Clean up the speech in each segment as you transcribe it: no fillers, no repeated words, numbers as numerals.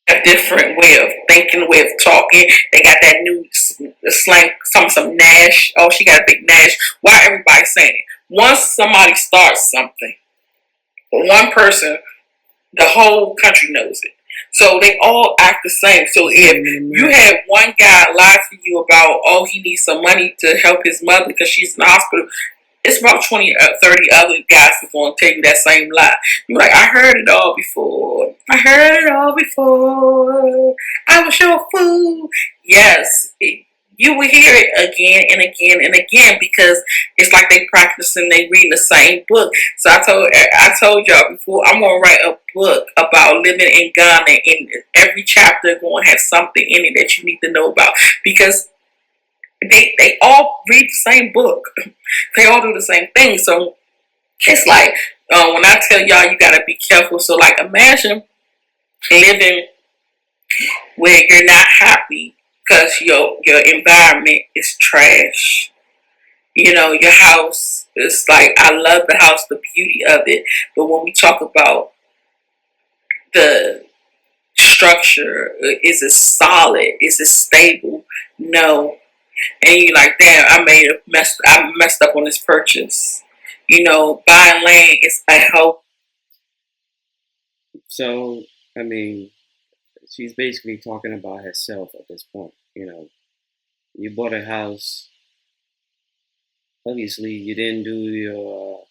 A different way of thinking, way of talking. They got that new slang, some Nash. Oh, she got a big Nash. Why everybody saying it? Once somebody starts something, one person, the whole country knows it. So they all act the same. So if you have one guy lie to you about, oh, he needs some money to help his mother because she's in the hospital, it's about 20 or 30 other guys that's going to tell you that same lie. You're like, I heard it all before. I heard it all before. I was your fool. Yes, you will hear it again and again and again because it's like they practicing, they reading the same book. So I told y'all before, I'm gonna write a book about living in Ghana, and every chapter gonna have something in it that you need to know about because they all read the same book. They all do the same thing. So it's like when I tell y'all you gotta be careful. So like imagine living where you're not happy because your environment is trash. You know, your house is like, I love the house, the beauty of it. But when we talk about the structure, is it solid? Is it stable? No. And you like, damn, I messed up on this purchase. You know, buying land is a hope. So, I mean, she's basically talking about herself at this point. You bought a house. Obviously, you didn't do your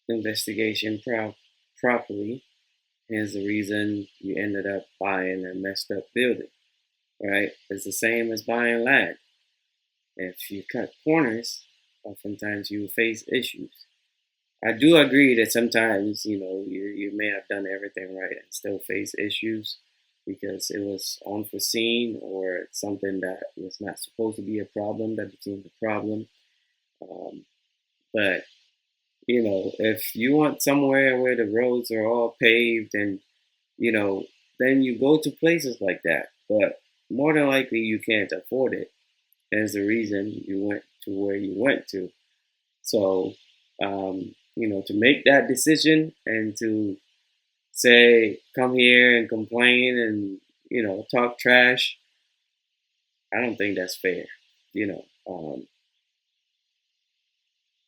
investigation properly. Here's the reason you ended up buying a messed up building, right? It's the same as buying land. If you cut corners, oftentimes you face issues. I do agree that sometimes, you may have done everything right and still face issues because it was unforeseen or something that was not supposed to be a problem that became a problem. Um, but if you want somewhere where the roads are all paved and you know, then you go to places like that. But more than likely, you can't afford it. There's the reason you went to where you went to. So, to make that decision and to say, come here and complain and, talk trash, I don't think that's fair. You know, um,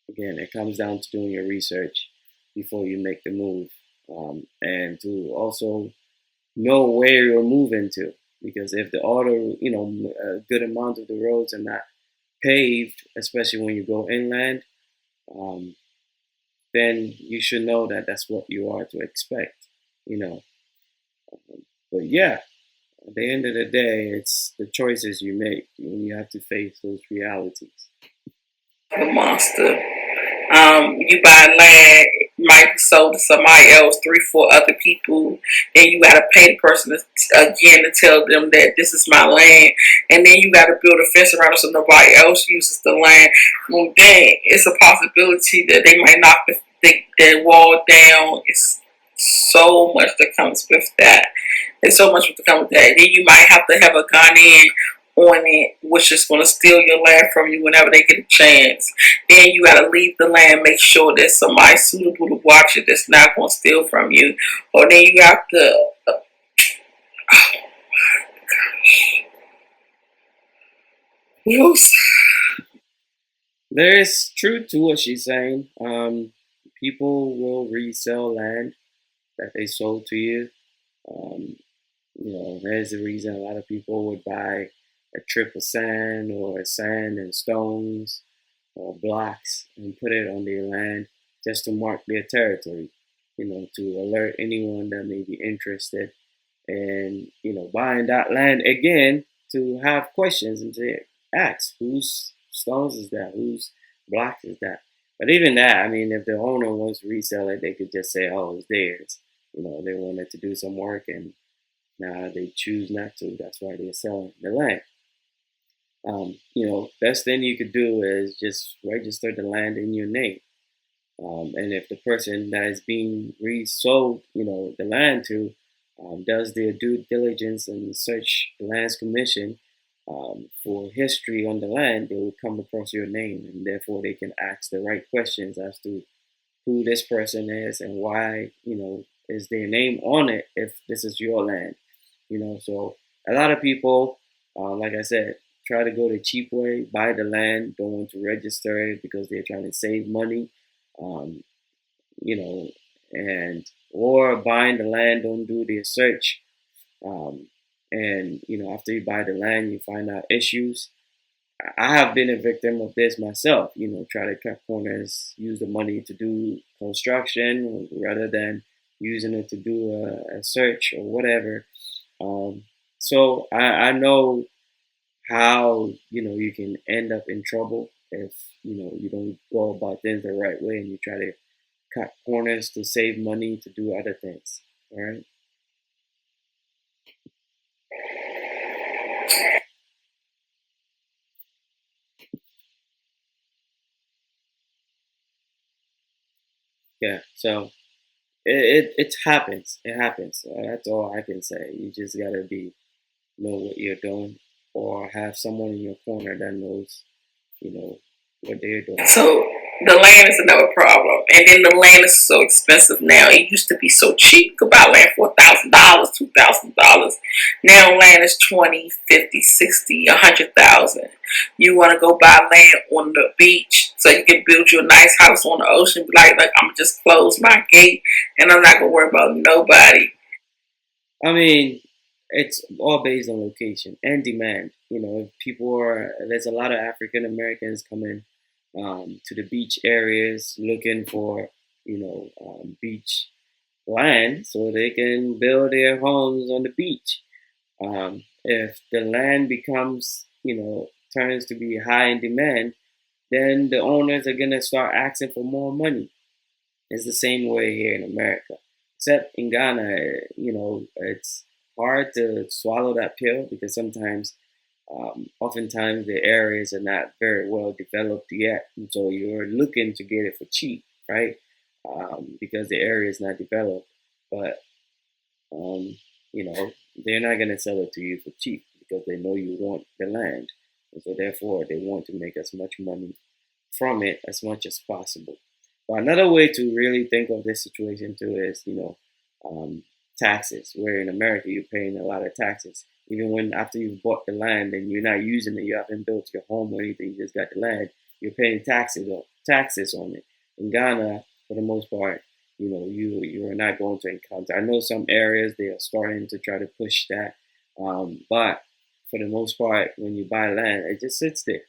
Again, it comes down to doing your research before you make the move, and to also know where you're moving to. Because if a good amount of the roads are not paved, especially when you go inland, um, then you should know that that's what you are to expect. You know, but yeah, at the end of the day, it's the choices you make when you have to face those realities. The monster. You buy land, might be sold to somebody else, three, four other people. Then you got to pay the person again to tell them that this is my land, and then you got to build a fence around it so nobody else uses the land. Well, then it's a possibility that they might knock the wall down. It's so much that comes with that. There's so much that comes with that. Then you might have to have a gun in on it, which is going to steal your land from you whenever they get a chance. Then you got to leave the land, make sure there's somebody suitable to watch it that's not going to steal from you. Or then you have to. Yes. There is truth to what she's saying. People will resell land that they sold to you. Um, there's a reason a lot of people would buy a trip of sand or sand and stones or blocks and put it on their land just to mark their territory, to alert anyone that may be interested in, buying that land again to have questions and to ask whose stones is that, whose blocks is that. But even that, I mean, if the owner wants to resell it, they could just say, oh, it's theirs. They wanted to do some work and Now they choose not to. That's why they're selling the land. Best thing you could do is just register the land in your name. And if the person that is being resold, the land to, does their due diligence and search the lands commission for history on the land, they will come across your name, and therefore they can ask the right questions as to who this person is and why, is their name on it if this is your land. So a lot of people, like I said, try to go the cheap way, buy the land, don't want to register it because they're trying to save money. Um, you know, and or buying the land, don't do their search. Um, and after you buy the land, you find out issues. I have been a victim of this myself. Try to cut corners, use the money to do construction rather than using it to do a search or whatever. Um, so I know how you can end up in trouble if you don't go about things the right way and you try to cut corners to save money to do other things. All right. Yeah. So it happens. It happens. That's all I can say. You just gotta know what you're doing, or have someone in your corner that knows you know what they're doing. So the land is another problem, and then the land is so expensive now. It used to be so cheap. You could buy land for $1,000, $2,000. Now land is 20, 50, 60, 100,000. You want to go buy land on the beach so you can build you a nice house on the ocean. Like I'm just close my gate, and I'm not gonna worry about nobody. I mean, it's all based on location and demand. If people are there's a lot of African Americans coming to the beach areas looking for beach land so they can build their homes on the beach. If the land becomes turns to be high in demand, then the owners are gonna start asking for more money. It's the same way here in America. Except in Ghana, it's hard to swallow that pill because oftentimes the areas are not very well developed yet. And so you're looking to get it for cheap, right? Because the area is not developed. But, um, they're not going to sell it to you for cheap because they know you want the land. And so therefore, they want to make as much money from it as much as possible. But another way to really think of this situation too is, um, taxes. Where in America you're paying a lot of taxes, even when after you've bought the land and you're not using it, you haven't built your home or anything, you just got the land, you're paying taxes on it. In Ghana, for the most part, you are not going to encounter. I know some areas they are starting to try to push that, but for the most part, when you buy land, it just sits there.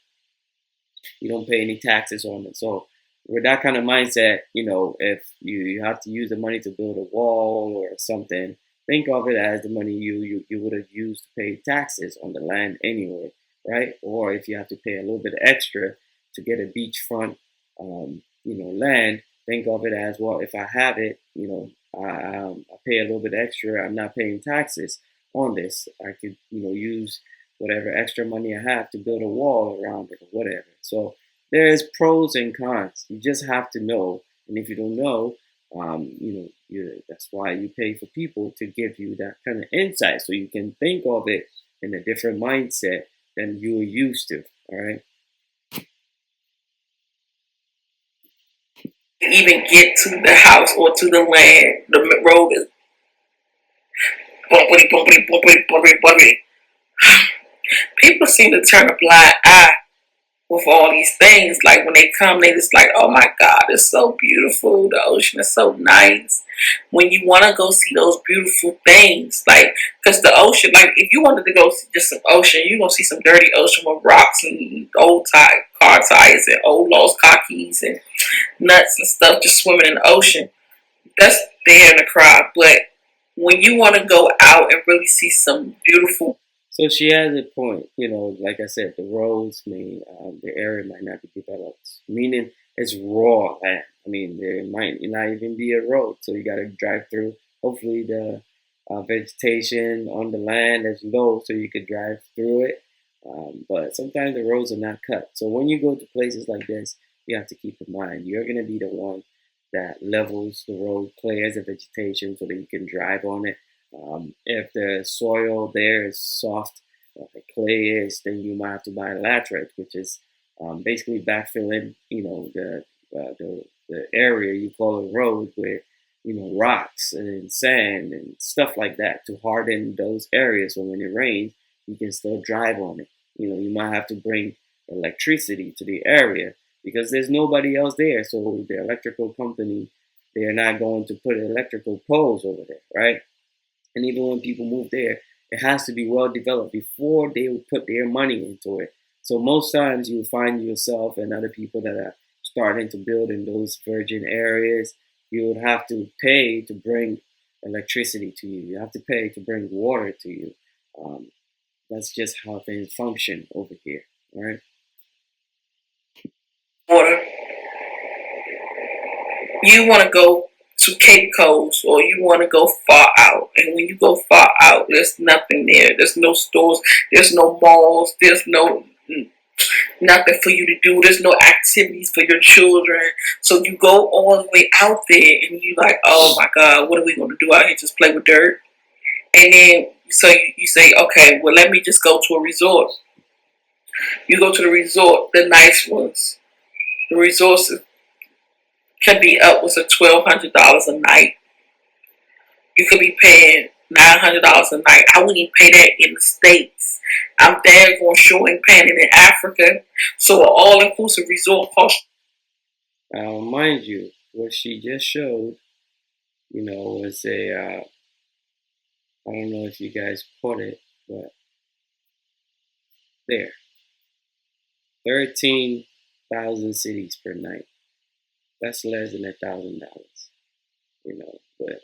You don't pay any taxes on it. So with that kind of mindset, if you have to use the money to build a wall or something, think of it as the money you would have used to pay taxes on the land anyway, right? Or if you have to pay a little bit extra to get a beachfront, land, think of it as, well, if I have it, I pay a little bit extra. I'm not paying taxes on this. I could, use whatever extra money I have to build a wall around it or whatever. So there's pros and cons. You just have to know, and if you don't know, that's why you pay for people to give you that kind of insight, so you can think of it in a different mindset than you're used to. All right. Even get to the house or to the land, the road is bumpity, bumpity, bumpity, bumpity, bumpity. People seem to turn a blind eye with all these things. Like when they come, they just like, oh my God, it's so beautiful. The ocean is so nice. When you want to go see those beautiful things, like, because the ocean, like, if you wanted to go see just some ocean, you're going to see some dirty ocean with rocks and old car tires and old lost car keys and nuts and stuff just swimming in the ocean. That's there in the crowd. But when you want to go out and really see some beautiful. So she has a point. Like I said, the roads the area might not be developed, meaning it's raw land. I mean, there might not even be a road, so you got to drive through. Hopefully, the vegetation on the land that's low so you could drive through it. But sometimes the roads are not cut. So when you go to places like this, you have to keep in mind you're going to be the one that levels the road, clears the vegetation so that you can drive on it. If the soil there is soft, like clay is, then you might have to buy laterite, which is basically backfilling, the area you call a road with, rocks and sand and stuff like that to harden those areas. So when it rains, you can still drive on it. You might have to bring electricity to the area because there's nobody else there. So the electrical company, they're not going to put electrical poles over there, right? And even when people move there, it has to be well developed before they will put their money into it. So most times you find yourself and other people that are starting to build in those virgin areas, you would have to pay to bring electricity to you. You have to pay to bring water to you. Um, that's just how things function over here, right? Water. You want to go to Cape Coast or you want to go far out. And when you go far out, there's nothing there. There's no stores. There's no malls. There's nothing for you to do. There's no activities for your children. So you go all the way out there and you like, oh my God, what are we going to do out here? Just play with dirt? And then so you say, okay, well, let me just go to a resort. You go to the resort, the nice ones. The resorts can be upwards of $1,200 a night. You could be paying $900 a night. I wouldn't even pay that in the States. I'm there going short and paying it in Africa. So an all-inclusive resort costs. Mind you, what she just showed, was I don't know if you guys caught it, but there, 13,000 cities per night. That's less than $1,000, but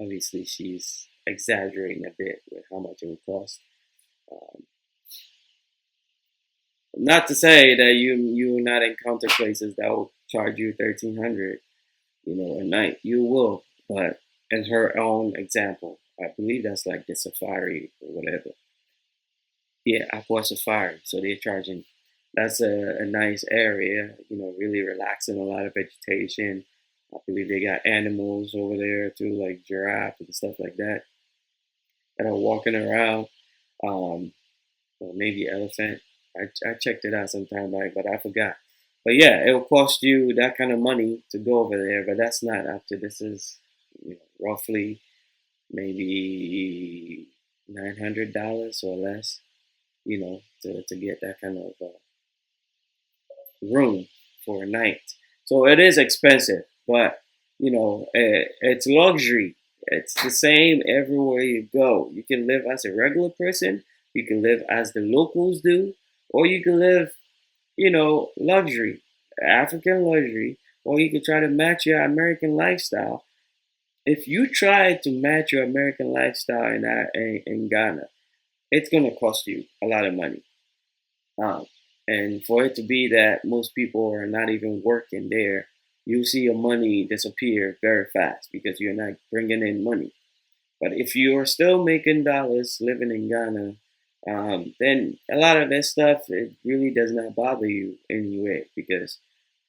obviously she's exaggerating a bit with how much it would cost. Um, Not to say that you will not encounter places that will charge you 1,300, a night. You will, but in her own example, I believe that's like the safari or whatever. Yeah, Aqua Safari. So they're charging. That's a nice area, really relaxing, a lot of vegetation. I believe they got animals over there too, like giraffe and stuff like that are walking around. Um, or maybe elephant. I checked it out some time back, but I forgot. But yeah, it will cost you that kind of money to go over there, but that's not after this is roughly maybe $900 or less, to get that kind of room for a night. So it is expensive, but it's luxury. It's the same everywhere you go. You can live as a regular person, you can live as the locals do, or you can live, luxury, African luxury, or you can try to match your American lifestyle. If you try to match your American lifestyle in Ghana, it's gonna cost you a lot of money. Um, and for it to be that most people are not even working there, you see your money disappear very fast because you're not bringing in money. But if you're still making dollars living in Ghana, then a lot of that stuff it really does not bother you anyway because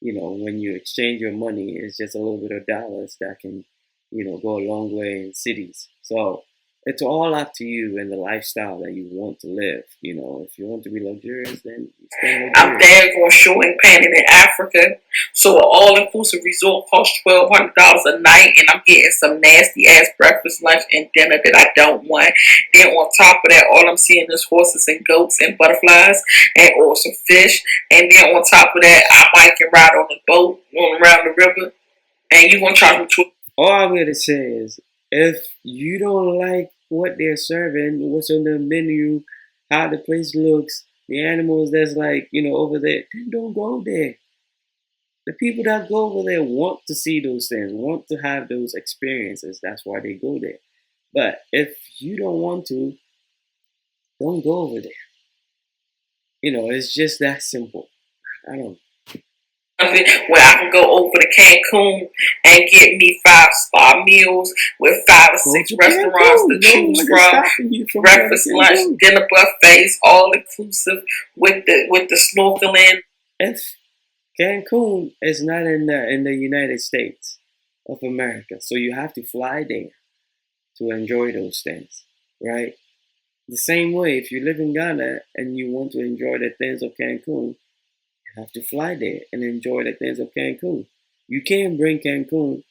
when you exchange your money, it's just a little bit of dollars that can go a long way in cities. So it's all up to you and the lifestyle that you want to live. If you want to be luxurious, then you stay I'm luxurious. there going short and paying it in Africa. So an all-inclusive resort costs $1,200 a night, and I'm getting some nasty ass breakfast, lunch, and dinner that I don't want. Then on top of that, all I'm seeing is horses and goats and butterflies, and or some fish. And then on top of that, I might can ride on a boat going around the river, and you gonna charge me to. All I'm gonna say is, if you don't like what they're serving, what's on the menu, how the place looks, the animals that's like over there, then don't go there. The people that go over there want to see those things, want to have those experiences. That's why they go there. But if you don't want to, don't go over there. It's just that simple. I don't. where I can go over to Cancun and get me 5-star meals with 5 or 6 Go to restaurants to Cancun. choose Nobody's from. stopping you from going Breakfast, to lunch, Cancun. dinner buffets, all inclusive with the snorkeling. If Cancun is not in the United States of America, so you have to fly there to enjoy those things, right? The same way, if you live in Ghana and you want to enjoy the things of Cancun, you have to fly there and enjoy the things of Cancun. You can't bring Cancun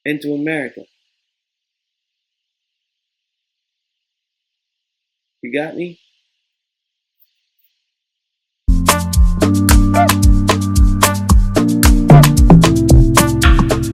into America. You got me?